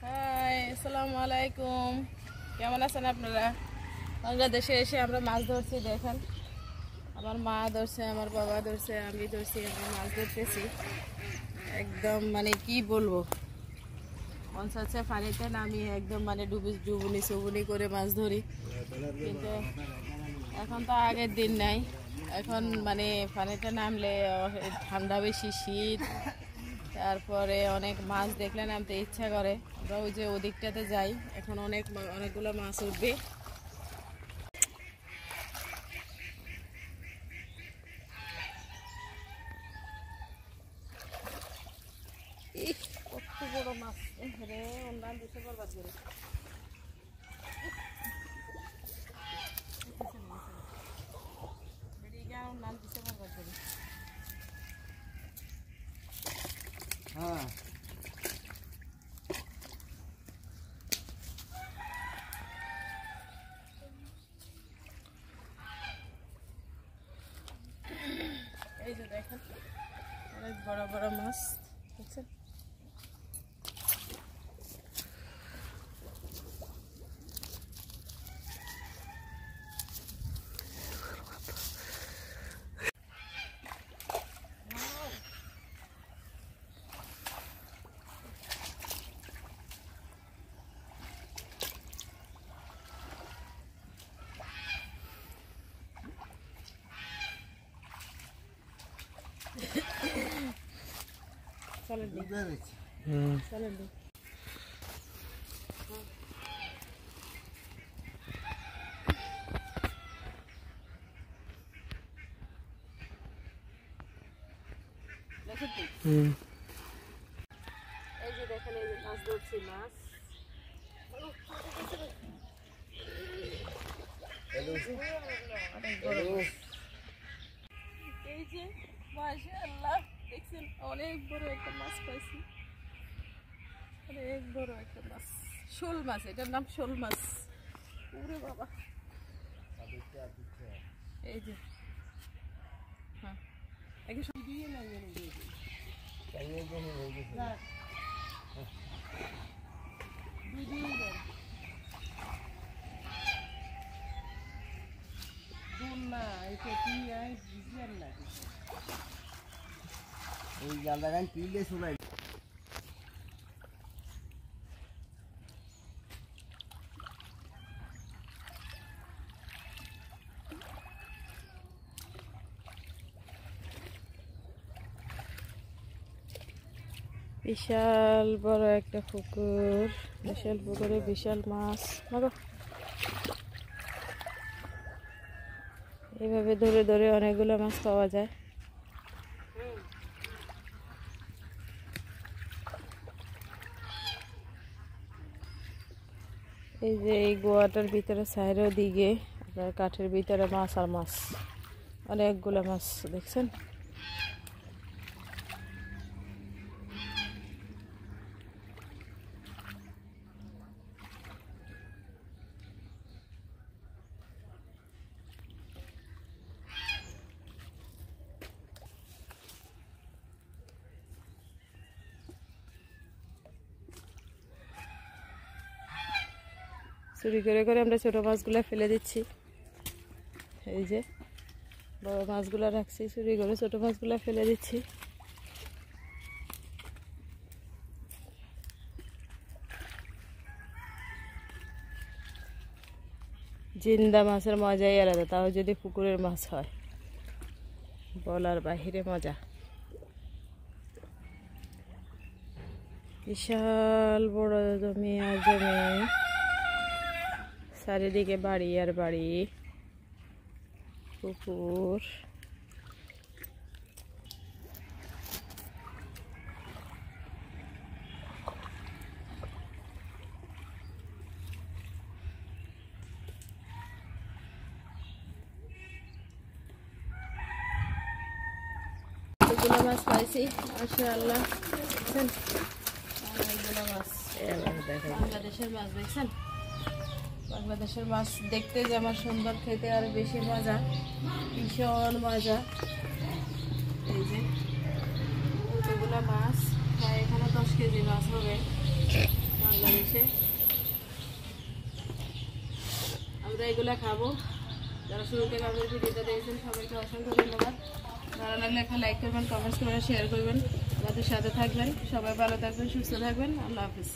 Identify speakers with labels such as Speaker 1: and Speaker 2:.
Speaker 1: High, আসসালামু আলাইকুম। কেমন আছেন আপনারা? বাংলাদেশে এসে আমরা মাছ ধরছি। দেখেন, আমার মা ধরছে, আমার বাবা ধরছে, আমি ধরছি। আমরা মাছ ধরতেছি। একদম মানে কি বলবো, মন চাচ্ছে পানিতে নামিয়ে একদম মানে ডুবুনি চুবুনি করে মাছ ধরি। কিন্তু এখন তো আগের দিন নাই। এখন মানে পানিতে নামলে ঠান্ডা বেশি, শীত, তারপরে অনেক মাছ দেখলে নামতে ইচ্ছা করে। আমরা ওই যে ওদিকটাতে যাই, এখন অনেকগুলো মাছ উঠবে। কত বড় মাছ রে, অন্যান্য দিতে বরবাদ করে।
Speaker 2: হ্যাঁ
Speaker 1: এই যে দেখেন, অনেক বড় বড় মাছ দেখছেন। চলেন চলেন এই যে দেখেন, এই যে মাছ ধরছি, মাছ অনেক বড় মাছ। এই যে মাশাআল্লাহ, দেখছেন অনেক বড় একটা মাছ পাইছি, অনেক বড় একটা মাছ, শোল মাছ। এটার নাম শোল মাছ। ওরে বাবা, এই যে হ্যাঁ, একে সব দিয়ে লাগিয়ে
Speaker 2: এই জায়গায় পিলে শোনাই
Speaker 1: বিশাল বড় একটা পুকুর, বিশাল পুকুরে বিশাল মাছ। এইভাবে ধরে ধরে অনেকগুলো মাছ পাওয়া যায়। এই যে এই গোয়াটার ভিতরে সাইডের দিকে আপনার কাঠের ভিতরে মাছ আর মাছ, অনেকগুলো মাছ দেখছেন। চুরি করে করে আমরা ছোট মাছগুলা ফেলে দিচ্ছি। এই যে বড় মাছগুলা রাখছি, চুরি করে ছোট মাছগুলা ফেলে দিচ্ছি। জিন্দা মাছের মজাই আলাদা, তাও যদি পুকুরের মাছ হয়, বলার বাহিরে মজা। বিশাল বড় জমি আর জমি, চারিদিকে বাড়ি আর বাড়ি, পুকুর। এগুলো মাছ পাইছি মাশাআল্লাহ, দেখছেন অনেকগুলো মাছ। বাংলাদেশের মাছ দেখছেন, বাংলাদেশের মাছ দেখতে যেমন সুন্দর, খেতে আর বেশি মজা, ভীষণ মজা। এই যে কতগুলো মাছ, প্রায় এখানে 10 কেজি মাছ হবে বাংলাদেশ। আমরা এগুলা খাবো। যারা শুরু থেকে আমাদের ভিডিওটা দেখেছেন সবাইকে অসংখ্য ধন্যবাদ। ভালো লাগলে একটা লাইক করবেন, কমেন্টস করবেন, শেয়ার করবেন, আমাদের সাথে থাকবেন। সবাই ভালো থাকবেন, সুস্থ থাকবেন। আল্লাহ হাফিজ।